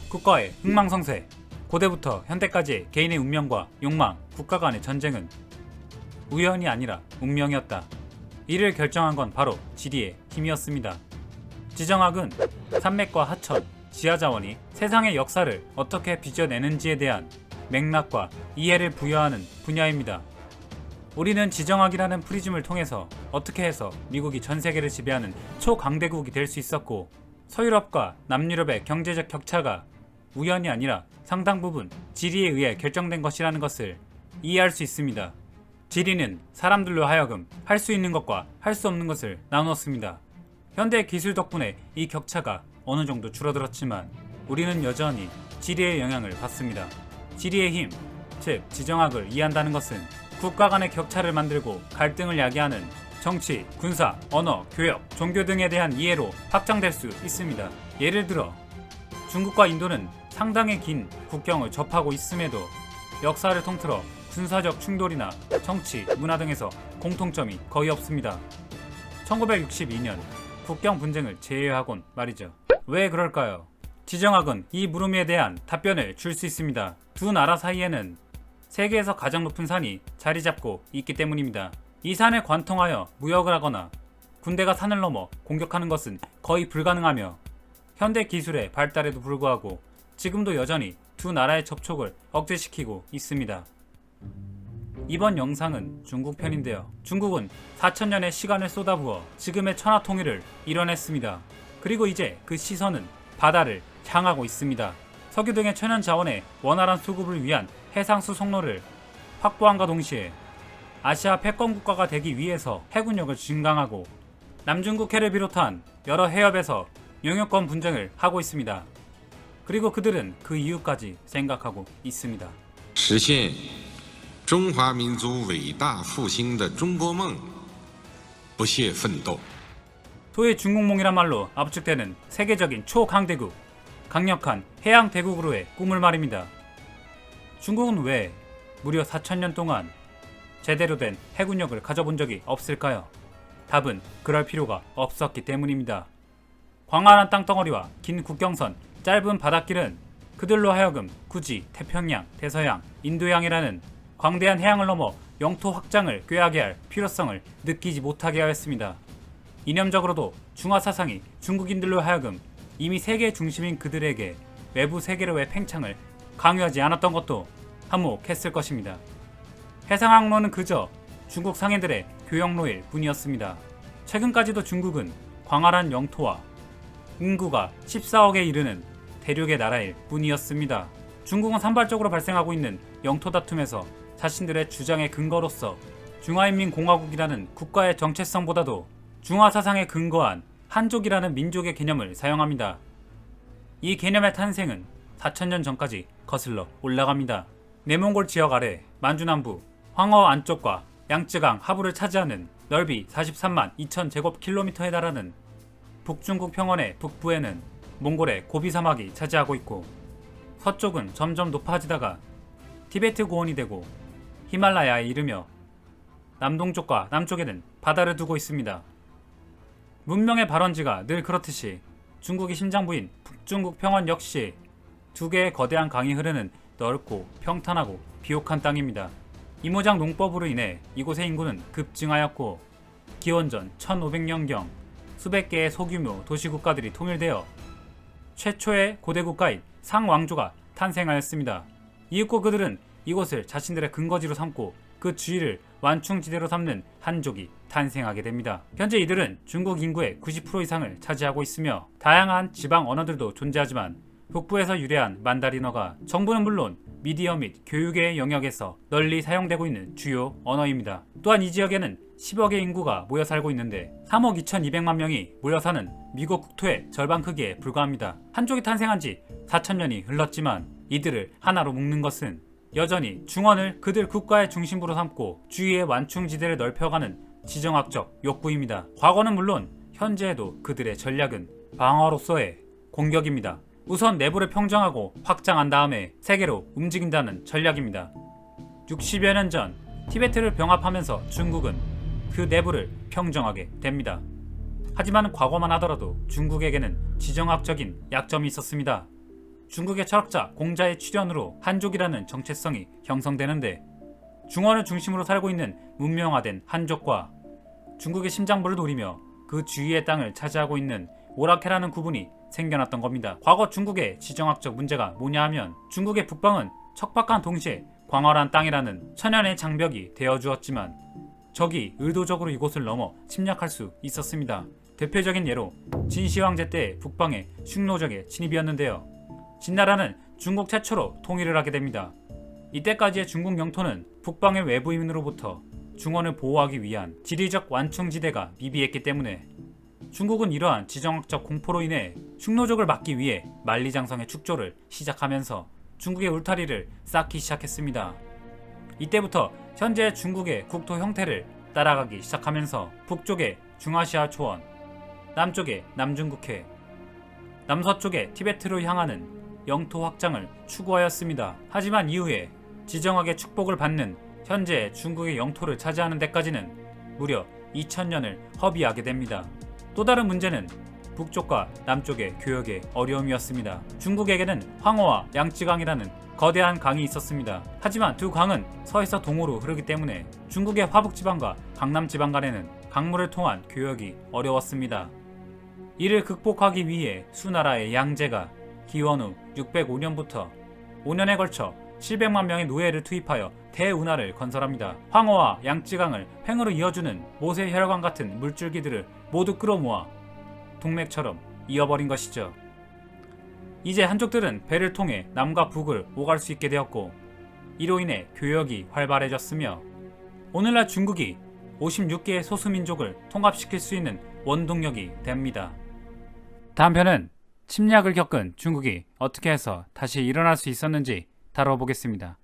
국가의 흥망성쇠. 고대부터 현대까지의 개인의 운명과 욕망, 국가 간의 전쟁은 우연이 아니라 운명이었다. 이를 결정한 건 바로 지리의 힘이었습니다. 지정학은 산맥과 하천, 지하자원이 세상의 역사를 어떻게 빚어내는지에 대한 맥락과 이해를 부여하는 분야입니다. 우리는 지정학이라는 프리즘을 통해서 어떻게 해서 미국이 전 세계를 지배하는 초강대국이 될 수 있었고, 서유럽과 남유럽의 경제적 격차가 우연이 아니라 상당 부분 지리에 의해 결정된 것이라는 것을 이해할 수 있습니다. 지리는 사람들로 하여금 할 수 있는 것과 할 수 없는 것을 나누었습니다. 현대 기술 덕분에 이 격차가 어느 정도 줄어들었지만 우리는 여전히 지리의 영향을 받습니다. 지리의 힘, 즉 지정학을 이해한다는 것은 국가 간의 격차를 만들고 갈등을 야기하는 정치, 군사, 언어, 교역, 종교 등에 대한 이해로 확장될 수 있습니다. 예를 들어 중국과 인도는 상당히 긴 국경을 접하고 있음에도 역사를 통틀어 군사적 충돌이나 정치, 문화 등에서 공통점이 거의 없습니다. 1962년 국경 분쟁을 제외하곤 말이죠. 왜 그럴까요? 지정학은 이 물음에 대한 답변을 줄 수 있습니다. 두 나라 사이에는 세계에서 가장 높은 산이 자리 잡고 있기 때문입니다. 이 산을 관통하여 무역을 하거나 군대가 산을 넘어 공격하는 것은 거의 불가능하며 현대 기술의 발달에도 불구하고 지금도 여전히 두 나라의 접촉을 억제시키고 있습니다. 이번 영상은 중국 편인데요. 중국은 4000년의 시간을 쏟아부어 지금의 천하통일을 이뤄냈습니다. 그리고 이제 그 시선은 바다를 향하고 있습니다. 석유 등의 천연 자원의 원활한 수급을 위한 해상수 통로를 확보함과 동시에 아시아 패권 국가가 되기 위해서 해군력을 증강하고 남중국해를 비롯한 여러 해협에서 영유권 분쟁을 하고 있습니다. 그리고 그들은 그 이유까지 생각하고 있습니다. 实现中华民族伟大复兴的中国梦，不懈奋斗。 소위 중국몽이란 말로 압축되는 세계적인 초강대국, 강력한 해양 대국으로의 꿈을 말입니다. 중국은 왜 무려 4000년 동안 제대로 된 해군력을 가져본 적이 없을까요? 답은 그럴 필요가 없었기 때문입니다. 광활한 땅덩어리와 긴 국경선, 짧은 바닷길은 그들로 하여금 굳이 태평양, 대서양, 인도양이라는 광대한 해양을 넘어 영토 확장을 꾀하게 할 필요성을 느끼지 못하게 하였습니다. 이념적으로도 중화 사상이 중국인들로 하여금 이미 세계 중심인 그들에게 외부 세계로의 팽창을 강요하지 않았던 것도 한몫했을 것입니다. 해상항로는 그저 중국 상인들의 교역로일 뿐이었습니다. 최근까지도 중국은 광활한 영토와 인구가 14억에 이르는 대륙의 나라일 뿐이었습니다. 중국은 산발적으로 발생하고 있는 영토 다툼에서 자신들의 주장의 근거로서 중화인민공화국이라는 국가의 정체성보다도 중화 사상에 근거한 한족이라는 민족의 개념을 사용합니다. 이 개념의 탄생은 4000년 전까지 거슬러 올라갑니다. 내몽골 지역 아래 만주남부 황허 안쪽과 양쯔강 하부를 차지하는 넓이 43만 2천 제곱킬로미터에 달하는 북중국 평원의 북부에는 몽골의 고비 사막이 차지하고 있고, 서쪽은 점점 높아지다가 티베트 고원이 되고 히말라야에 이르며 남동쪽과 남쪽에는 바다를 두고 있습니다. 문명의 발원지가 늘 그렇듯이 중국의 심장부인 북중국 평원 역시 두 개의 거대한 강이 흐르는 넓고 평탄하고 비옥한 땅입니다. 이모작 농법으로 인해 이곳의 인구는 급증하였고, 기원전 1500년경 수백 개의 소규모 도시국가들이 통일되어 최초의 고대국가인 상왕조가 탄생하였습니다. 이윽고 그들은 이곳을 자신들의 근거지로 삼고 그 주위를 완충지대로 삼는 한족이 탄생하게 됩니다. 현재 이들은 중국 인구의 90% 이상을 차지하고 있으며 다양한 지방 언어들도 존재하지만 북부에서 유래한 만다린어가 정부는 물론 미디어 및 교육의 영역에서 널리 사용되고 있는 주요 언어입니다. 또한 이 지역에는 10억의 인구가 모여 살고 있는데 3억 2200만 명이 모여 사는 미국 국토의 절반 크기에 불과합니다. 한족이 탄생한 지 4000년이 흘렀지만 이들을 하나로 묶는 것은 여전히 중원을 그들 국가의 중심부로 삼고 주위의 완충지대를 넓혀가는 지정학적 욕구입니다. 과거는 물론 현재에도 그들의 전략은 방어로서의 공격입니다. 우선 내부를 평정하고 확장한 다음에 세계로 움직인다는 전략입니다. 60여 년 전 티베트를 병합하면서 중국은 그 내부를 평정하게 됩니다. 하지만 과거만 하더라도 중국에게는 지정학적인 약점이 있었습니다. 중국의 철학자 공자의 출현으로 한족이라는 정체성이 형성되는데, 중원을 중심으로 살고 있는 문명화된 한족과 중국의 심장부를 노리며 그 주위의 땅을 차지하고 있는 오라케라는 구분이 생겨났던 겁니다. 과거 중국의 지정학적 문제가 뭐냐 하면, 중국의 북방은 척박한 동시에 광활한 땅이라는 천연의 장벽이 되어주었지만 적이 의도적으로 이곳을 넘어 침략할 수 있었습니다. 대표적인 예로 진시황제 때 북방의 흉노적의 진입이었는데요. 진나라는 중국 최초로 통일을 하게 됩니다. 이때까지의 중국 영토는 북방의 외부인으로부터 중원을 보호하기 위한 지리적 완충지대가 미비했기 때문에 중국은 이러한 지정학적 공포로 인해 흉노족을 막기 위해 만리장성의 축조를 시작하면서 중국의 울타리를 쌓기 시작했습니다. 이때부터 현재 중국의 국토 형태를 따라가기 시작하면서 북쪽의 중아시아 초원, 남쪽의 남중국해, 남서쪽의 티베트로 향하는 영토 확장을 추구하였습니다. 하지만 이후에 지정학의 축복을 받는 현재 중국의 영토를 차지하는 데까지는 무려 2000년을 허비하게 됩니다. 또 다른 문제는 북쪽과 남쪽의 교역의 어려움이었습니다. 중국에게는 황호와 양쯔강이라는 거대한 강이 있었습니다. 하지만 두 강은 서에서 동으로 흐르기 때문에 중국의 화북지방과 강남지방 간에는 강물을 통한 교역이 어려웠습니다. 이를 극복하기 위해 수나라의 양제가 기원 후 605년부터 5년에 걸쳐 700만 명의 노예를 투입하여 대운하를 건설합니다. 황호와 양쯔강을 횡으로 이어주는 모세 혈관 같은 물줄기들을 모두 끌어모아 동맥처럼 이어버린 것이죠. 이제 한족들은 배를 통해 남과 북을 오갈 수 있게 되었고, 이로 인해 교역이 활발해졌으며 오늘날 중국이 56개의 소수민족을 통합시킬 수 있는 원동력이 됩니다. 다음 편은 침략을 겪은 중국이 어떻게 해서 다시 일어날 수 있었는지 다뤄보겠습니다.